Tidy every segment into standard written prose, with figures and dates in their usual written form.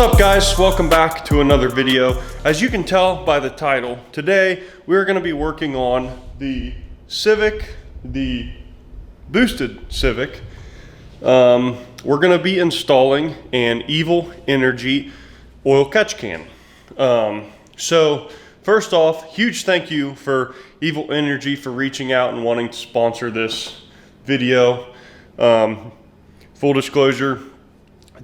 up guys, welcome back to another video. As you can tell by the title, today we're going to be working on the Civic, the boosted Civic. We're going to be installing an Evil Energy oil catch can. So first off, huge thank you for Evil Energy for reaching out and wanting to sponsor this video. Full disclosure,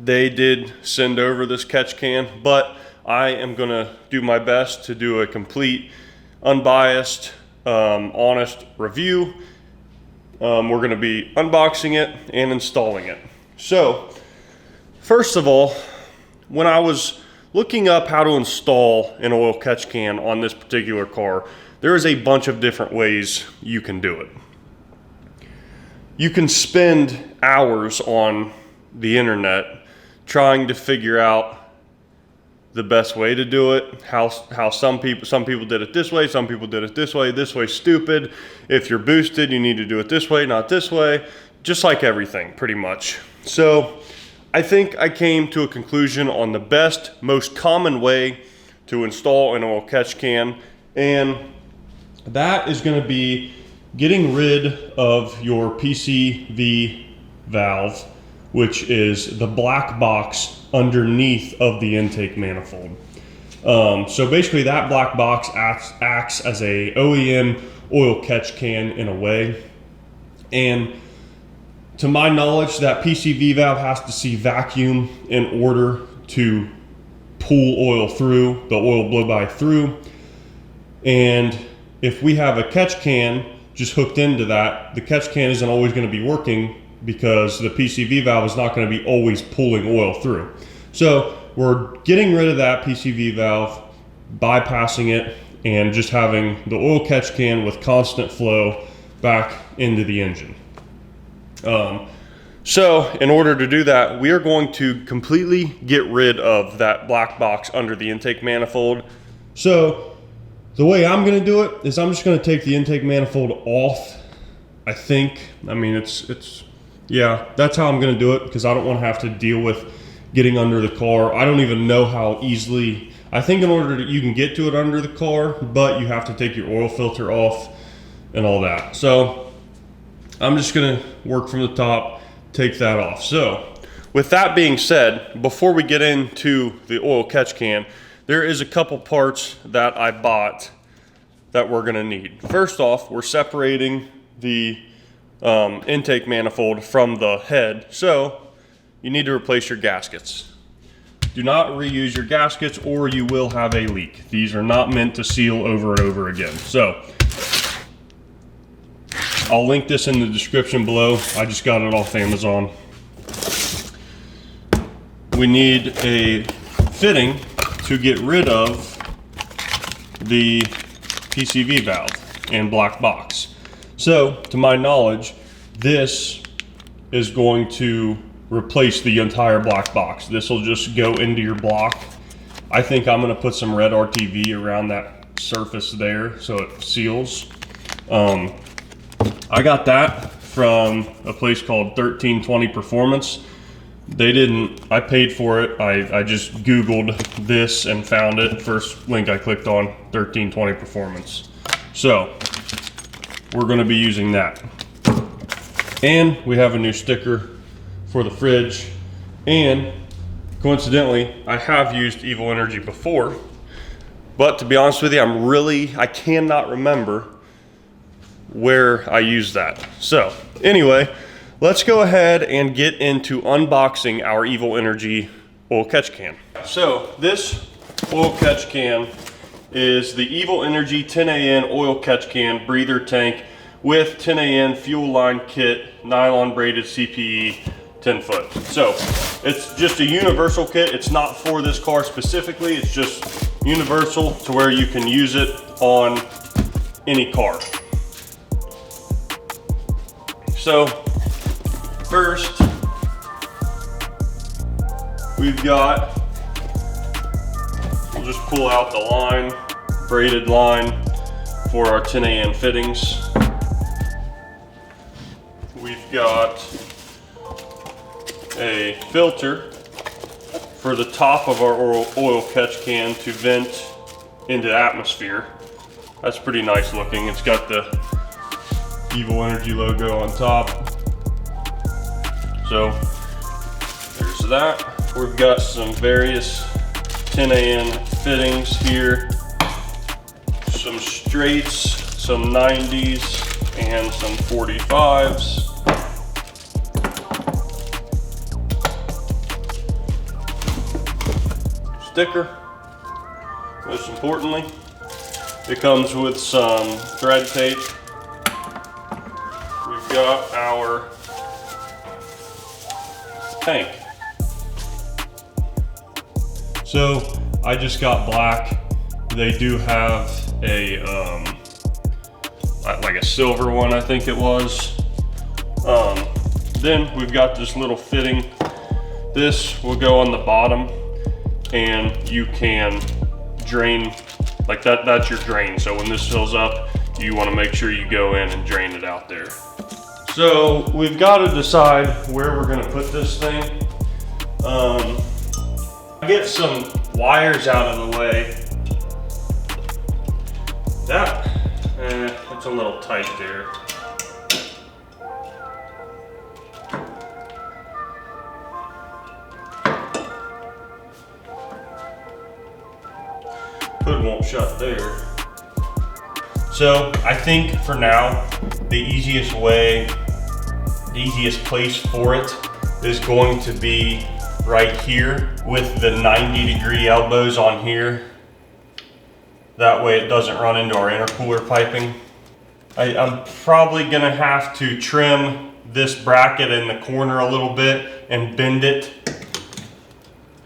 they did send over this catch can, but I am gonna do my best to do a complete, unbiased, honest review. We're gonna be unboxing it and installing it. So, first of all, when I was looking up how to install an oil catch can on this particular car, there is a bunch of different ways you can do it. You can spend hours on the internet trying to figure out the best way to do it, how some people did it this way, some people did it this way's stupid. If you're boosted, you need to do it this way, not this way, just like everything pretty much. So I think I came to a conclusion on the best, most common way to install an oil catch can, and that is going to be getting rid of your PCV valve, which is the black box underneath of the intake manifold. So basically that black box acts as a OEM oil catch can in a way. And to my knowledge, that PCV valve has to see vacuum in order to pull oil through, the oil blow by through. And if we have a catch can just hooked into that, the catch can isn't always going to be working because the PCV valve is not going to be always pulling oil through. So we're getting rid of that PCV valve, bypassing it, and just having the oil catch can with constant flow back into the engine. So in order to do that, we are going to completely get rid of that black box under the intake manifold. So the way I'm going to do it is I'm just going to take the intake manifold off. Yeah, that's how I'm going to do it, because I don't want to have to deal with getting under the car. I don't even know how easily. I think in order you can get to it under the car, but you have to take your oil filter off and all that. So I'm just going to work from the top, take that off. So with that being said, before we get into the oil catch can, there is a couple parts that I bought that we're going to need. First off, we're separating the intake manifold from the head, so you need to replace your gaskets. Do not reuse your gaskets or you will have a leak. These are not meant to seal over and over again. So I'll link this in the description below. I just got it off Amazon. We need a fitting to get rid of the PCV valve and black box. So, to my knowledge, this is going to replace the entire black box. This will just go into your block. I think I'm going to put some red RTV around that surface there so it seals. I got that from a place called 1320 Performance. I paid for it. I just Googled this and found it. First link I clicked on, 1320 Performance. So we're going to be using that. And we have a new sticker for the fridge. And coincidentally, I have used Evil Energy before, but to be honest with you, I cannot remember where I used that. So anyway, let's go ahead and get into unboxing our Evil Energy oil catch can. So this oil catch can is the Evil Energy 10AN oil catch can breather tank with 10AN fuel line kit, nylon braided CPE 10 foot. So it's just a universal kit. It's not for this car specifically. It's just universal to where you can use it on any car. So first, we've got, we'll just pull out the line, braided line for our 10AN fittings. We've got a filter for the top of our oil catch can to vent into the atmosphere. That's pretty nice looking. It's got the Evil Energy logo on top. So there's that. We've got some various 10AN fittings here. Some straights, some 90s, and some 45s. Sticker, most importantly. It comes with some thread tape. We've got our tank. So I just got black. They do have a like a silver one, I think it was. Then we've got this little fitting. This will go on the bottom, and you can drain like that. That's your drain. So when this fills up, you want to make sure you go in and drain it out there. So we've got to decide where we're going to put this thing. Get some wires out of the way. It's a little tight there. Hood won't shut there. So I think for now, the easiest place for it is going to be right here with the 90-degree elbows on here. That way it doesn't run into our intercooler piping. I'm probably gonna have to trim this bracket in the corner a little bit and bend it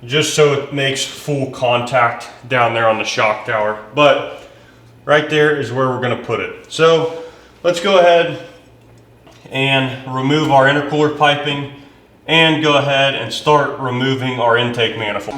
just so it makes full contact down there on the shock tower. But right there is where we're gonna put it. So let's go ahead and remove our intercooler piping and go ahead and start removing our intake manifold.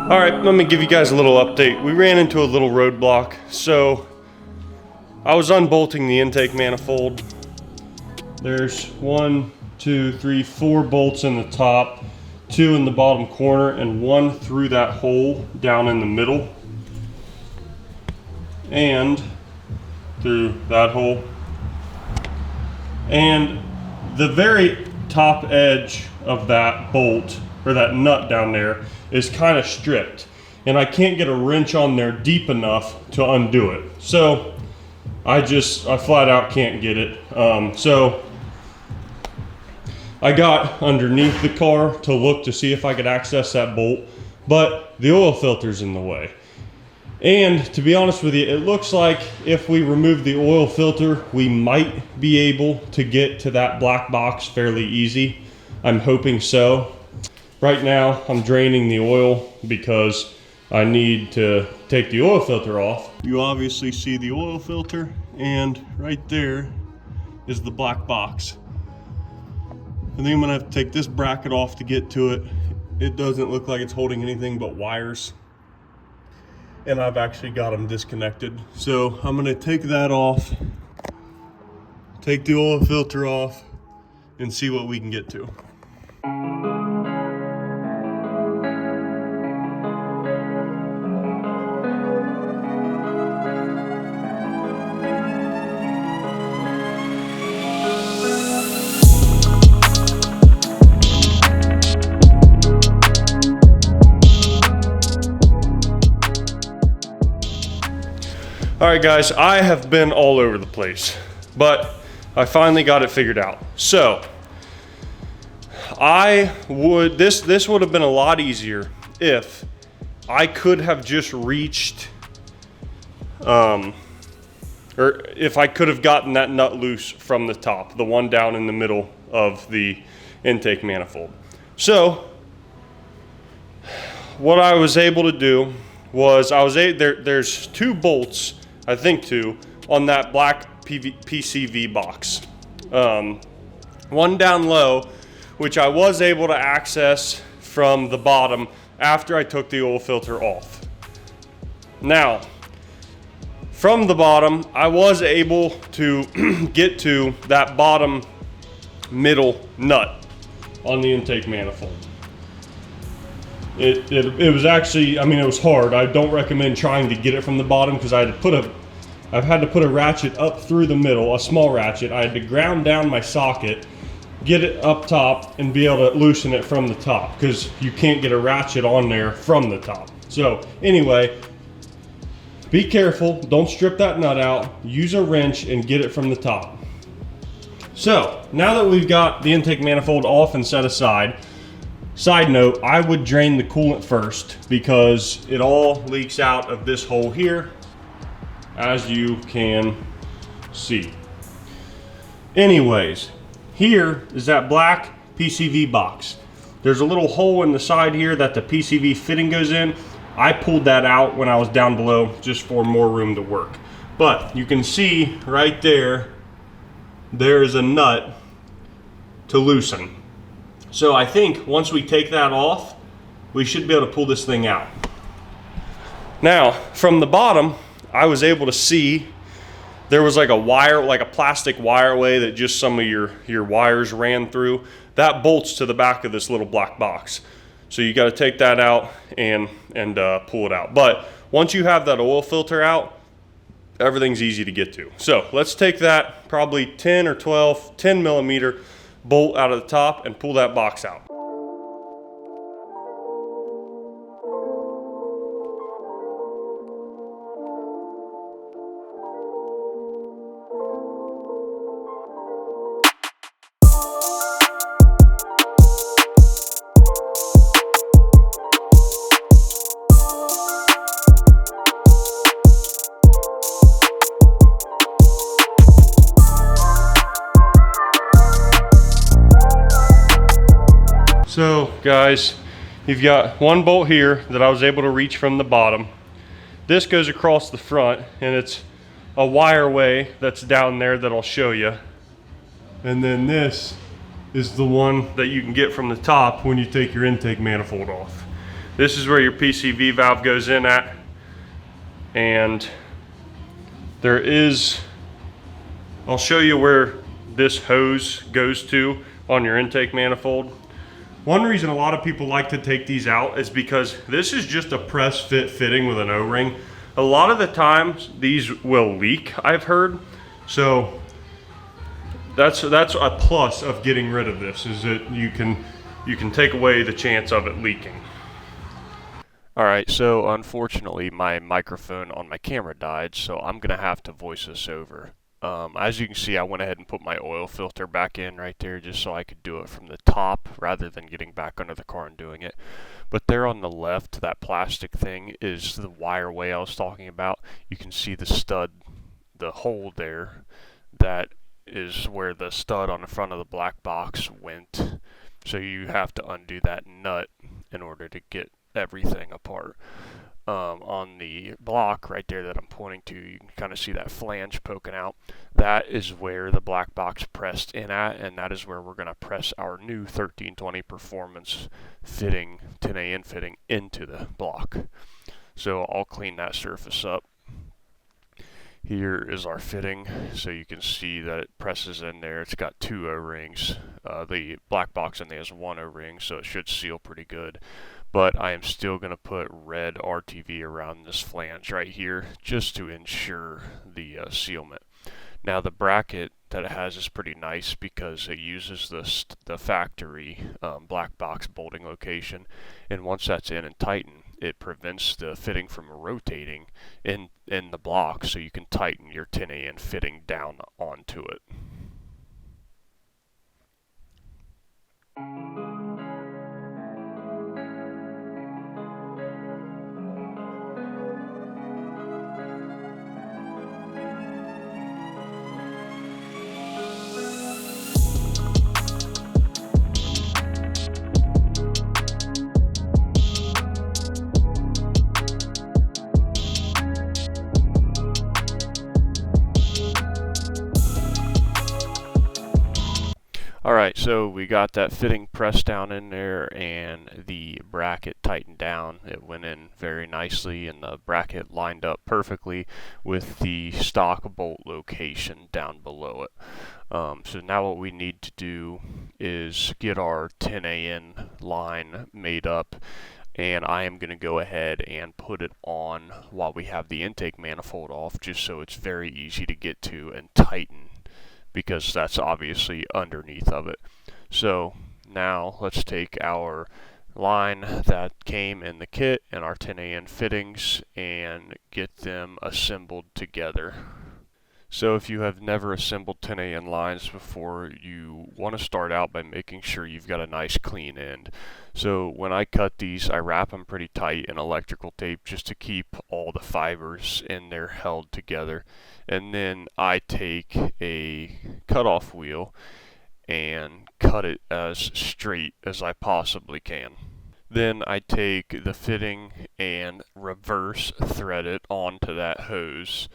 All right, let me give you guys a little update. We ran into a little roadblock. So I was unbolting the intake manifold. There's 1, 2, 3, 4 bolts in the top, 2 in the bottom corner, and 1 through that hole down in the middle, and through that hole. And the very top edge of that bolt, or that nut down there, is kind of stripped, and I can't get a wrench on there deep enough to undo it. So I flat out can't get it. So I got underneath the car to look to see if I could access that bolt, but the oil filter's in the way. And to be honest with you, it looks like if we remove the oil filter, we might be able to get to that black box fairly easy. I'm hoping so. Right now, I'm draining the oil because I need to take the oil filter off. You obviously see the oil filter, and right there is the black box. I think I'm gonna have to take this bracket off to get to it. It doesn't look like it's holding anything but wires. And I've actually got them disconnected. So I'm gonna take that off, take the oil filter off, and see what we can get to. All right, guys, I have been all over the place, but I finally got it figured out. So this would have been a lot easier if I could have just reached, or if I could have gotten that nut loose from the top, the one down in the middle of the intake manifold. So what I was able to do was there's 2 bolts, I think 2, on that black PCV box. One down low, which I was able to access from the bottom after I took the oil filter off. Now, from the bottom, I was able to get to that bottom middle nut on the intake manifold. It was actually, I mean, it was hard. I don't recommend trying to get it from the bottom because I've had to put a ratchet up through the middle, a small ratchet. I had to ground down my socket, get it up top, and be able to loosen it from the top because you can't get a ratchet on there from the top. So anyway, be careful, don't strip that nut out, use a wrench and get it from the top. So now that we've got the intake manifold off and set aside, side note, I would drain the coolant first because it all leaks out of this hole here, as you can see. Anyways, here is that black PCV box. There's a little hole in the side here that the PCV fitting goes in. I pulled that out when I was down below just for more room to work. But you can see right there, there is a nut to loosen. So I think once we take that off, we should be able to pull this thing out. Now, from the bottom, I was able to see there was like a wire, like a plastic wireway that just some of your wires ran through. That bolts to the back of this little black box. So you got to take that out and pull it out. But once you have that oil filter out, everything's easy to get to. So let's take that probably 10 millimeter bolt out of the top and pull that box out. So guys, you've got one bolt here that I was able to reach from the bottom. This goes across the front and it's a wireway that's down there that I'll show you. And then this is the one that you can get from the top when you take your intake manifold off. This is where your PCV valve goes in at. And there is, I'll show you where this hose goes to on your intake manifold. One reason a lot of people like to take these out is because this is just a press fit fitting with an O-ring. A lot of the times these will leak, I've heard. So that's a plus of getting rid of this, is that you can take away the chance of it leaking. Alright, so unfortunately my microphone on my camera died, so I'm gonna have to voice this over. As you can see, I went ahead and put my oil filter back in right there just so I could do it from the top rather than getting back under the car and doing it. But there on the left, that plastic thing is the wireway I was talking about. You can see the stud, the hole there. That is where the stud on the front of the black box went. So you have to undo that nut in order to get everything apart. On the block right there that I'm pointing to, you can kind of see that flange poking out. That is where the black box pressed in at, and that is where we're going to press our new 1320 Performance fitting, 10AN fitting into the block. So I'll clean that surface up. Here is our fitting, so you can see that it presses in there. It's got 2 O-rings. The black box in there has 1 O-ring, so it should seal pretty good. But I am still going to put red RTV around this flange right here just to ensure the sealment. Now the bracket that it has is pretty nice because it uses the factory black box bolting location, and once that's in and tightened, it prevents the fitting from rotating in the block, so you can tighten your 10AN fitting down onto it. Alright, so we got that fitting pressed down in there and the bracket tightened down. It went in very nicely and the bracket lined up perfectly with the stock bolt location down below it. So now what we need to do is get our 10AN line made up, and I am going to go ahead and put it on while we have the intake manifold off, just so it's very easy to get to and tighten, because that's obviously underneath of it. So now let's take our line that came in the kit and our 10AN fittings and get them assembled together. So if you have never assembled 10AN lines before, you want to start out by making sure you've got a nice clean end. So when I cut these, I wrap them pretty tight in electrical tape just to keep all the fibers in there held together. And then I take a cutoff wheel and cut it as straight as I possibly can. Then I take the fitting and reverse thread it onto that hose.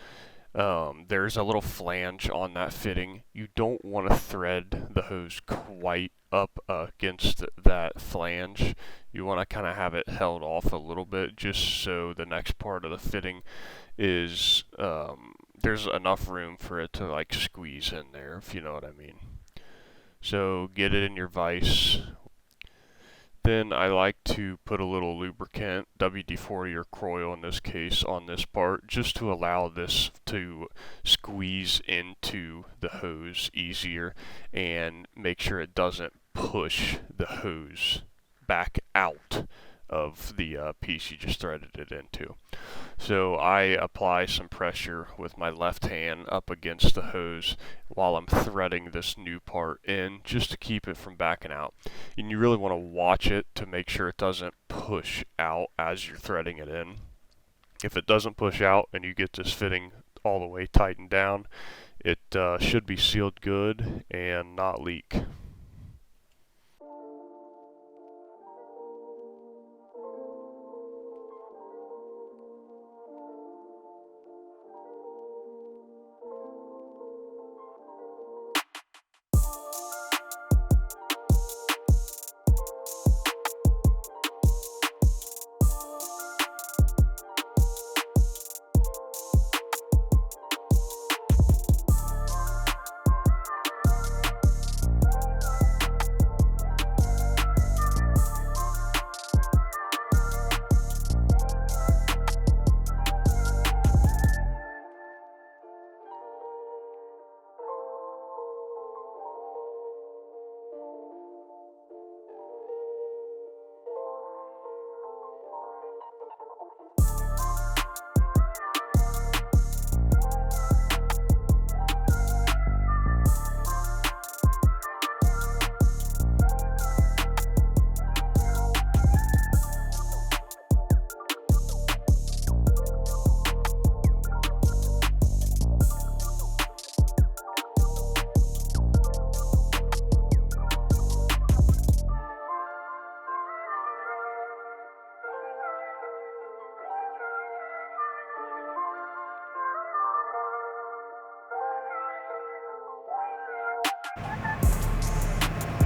There's a little flange on that fitting. You don't want to thread the hose quite up against that flange. You want to kind of have it held off a little bit, just so the next part of the fitting is there's enough room for it to like squeeze in there, if you know what I mean. So get it in your vise. Then I like to put a little lubricant, WD-40 or Croil in this case, on this part, just to allow this to squeeze into the hose easier and make sure it doesn't push the hose back out of the piece you just threaded it into. So I apply some pressure with my left hand up against the hose while I'm threading this new part in, just to keep it from backing out. And you really want to watch it to make sure it doesn't push out as you're threading it in. If it doesn't push out and you get this fitting all the way tightened down, it should be sealed good and not leak.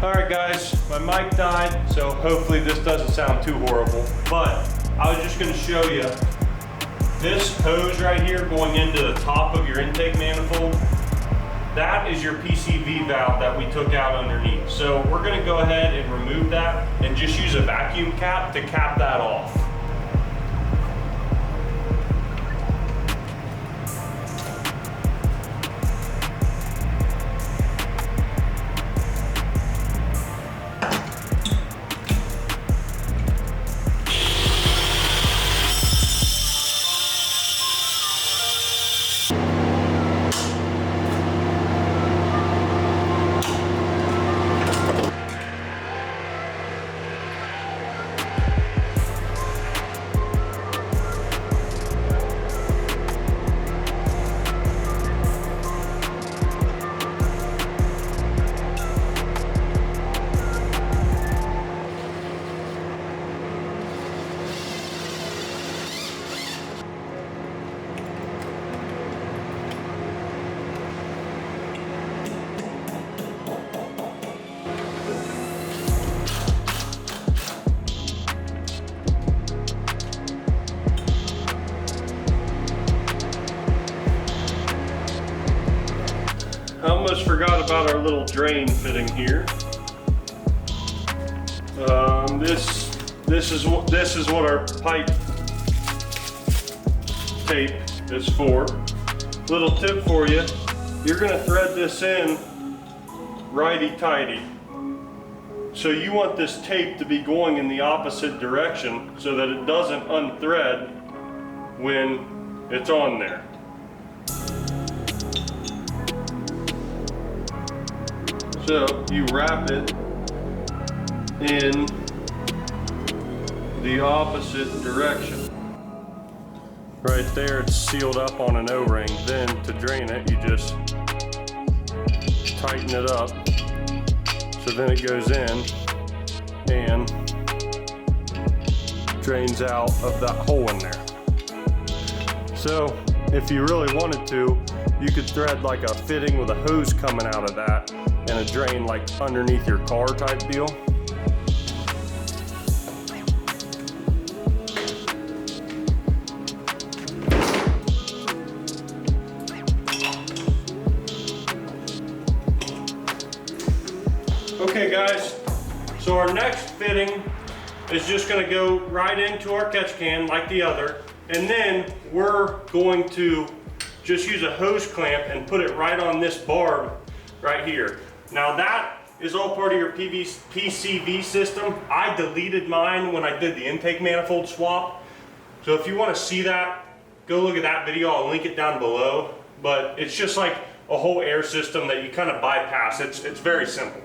Alright guys, my mic died, so hopefully this doesn't sound too horrible, but I was just going to show you this hose right here going into the top of your intake manifold. That is your PCV valve that we took out underneath. So we're going to go ahead and remove that and just use a vacuum cap to cap that off. I almost forgot about our little drain fitting here. This is what our pipe tape is for. Little tip for you: you're going to thread this in righty-tighty. So you want this tape to be going in the opposite direction so that it doesn't unthread when it's on there. So you wrap it in the opposite direction. Right there, it's sealed up on an O-ring. Then to drain it, you just tighten it up. So then it goes in and drains out of that hole in there. So if you really wanted to, you could thread like a fitting with a hose coming out of that and a drain like underneath your car type deal. Okay guys, so our next fitting is just going to go right into our catch can like the other, and then we're going to just use a hose clamp and put it right on this barb right here. Now that is all part of your PCV system. I deleted mine when I did the intake manifold swap. So if you want to see that, go look at that video. I'll link it down below. But it's just like a whole air system that you kind of bypass. It's very simple.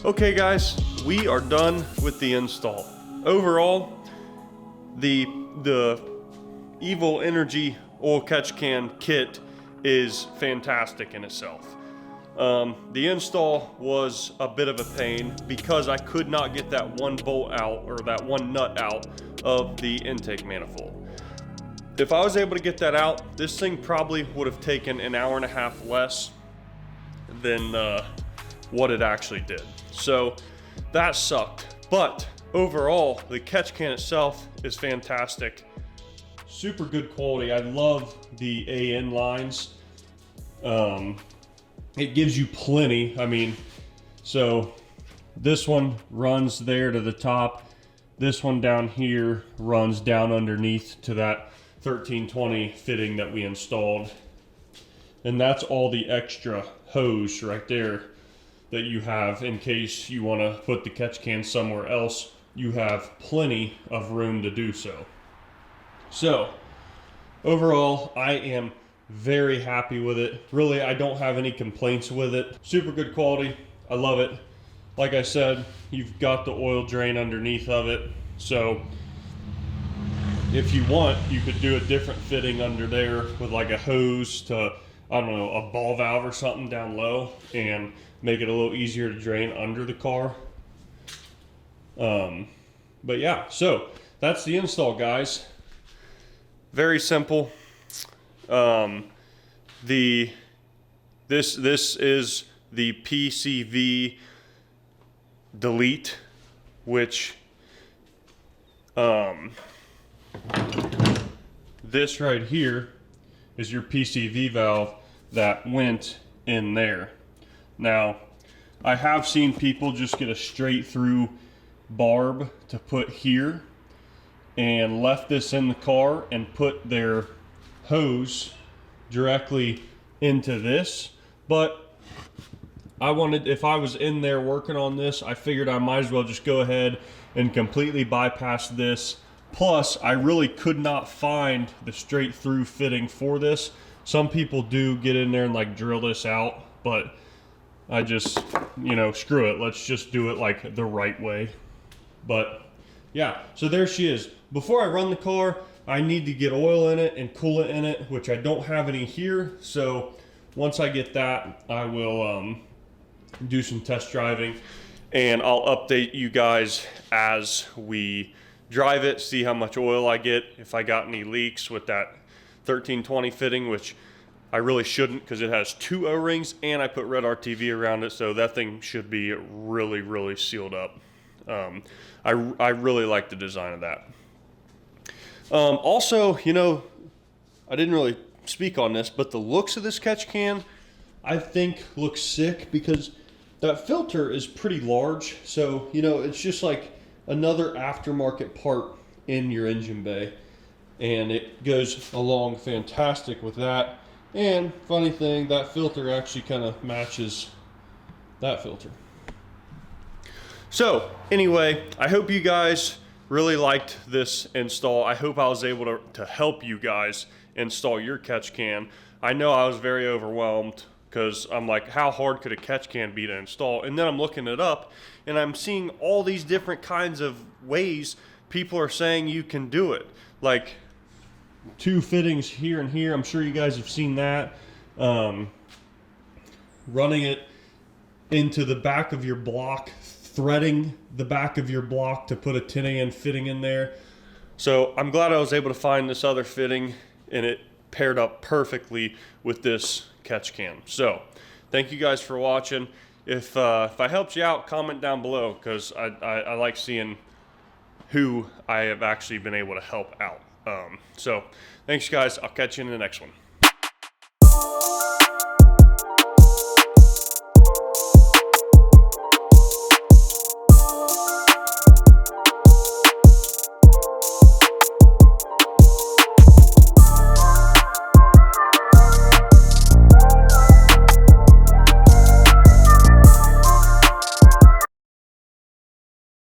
Okay guys, we are done with the install. Overall, the Evil Energy oil catch can kit is fantastic in itself. The install was a bit of a pain because I could not get that one bolt out, or that one nut out of the intake manifold. If I was able to get that out, this thing probably would have taken an hour and a half less than what it actually did. So that sucked. But overall, the catch can itself is fantastic. Super good quality. I love the AN lines. It gives you plenty. I mean, so this one runs there to the top. This one down here runs down underneath to that 1320 fitting that we installed. And that's all the extra hose right there that you have in case you want to put the catch can somewhere else. You have plenty of room to do so. So overall, I am very happy with it. Really, I don't have any complaints with it. Super good quality. I love it. Like I said, you've got the oil drain underneath of it. So if you want, you could do a different fitting under there with like a hose to, I don't know, a ball valve or something down low, and make it a little easier to drain under the car. But yeah, so that's the install, guys. Very simple. This is the PCV delete, which this right here is your PCV valve that went in there. Now, I have seen people just get a straight through barb to put here and left this in the car and put their hose directly into this. But I wanted, if I was in there working on this, I figured I might as well just go ahead and completely bypass this. Plus, I really could not find the straight through fitting for this. Some people do get in there and like drill this out, but I just, you know, screw it. Let's just do it like the right way. But yeah, so there she is. Before I run the car, I need to get oil in it and coolant in it, which I don't have any here. So once I get that, I will do some test driving, and I'll update you guys as we drive it, see how much oil I get, if I got any leaks with that 1320 fitting, which I really shouldn't because it has 2 O-rings and I put red RTV around it, so that thing should be really, really sealed up. I really like the design of that. Also, you know, I didn't really speak on this, but the looks of this catch can, I think looks sick because that filter is pretty large. So, you know, it's just like another aftermarket part in your engine bay, and it goes along fantastic with that. And funny thing, that filter actually kind of matches that filter. So anyway, I hope you guys really liked this install. I hope I was able to help you guys install your catch can. I know I was very overwhelmed because I'm like, how hard could a catch can be to install? And then I'm looking it up and I'm seeing all these different kinds of ways people are saying you can do it. Like 2 fittings here and here. I'm sure you guys have seen that. Running it into the back of your block, threading the back of your block to put a 10AN fitting in there. So I'm glad I was able to find this other fitting, and it paired up perfectly with this catch can. So thank you guys for watching. If I helped you out, comment down below, because I like seeing who I have actually been able to help out. So thanks guys, I'll catch you in the next one.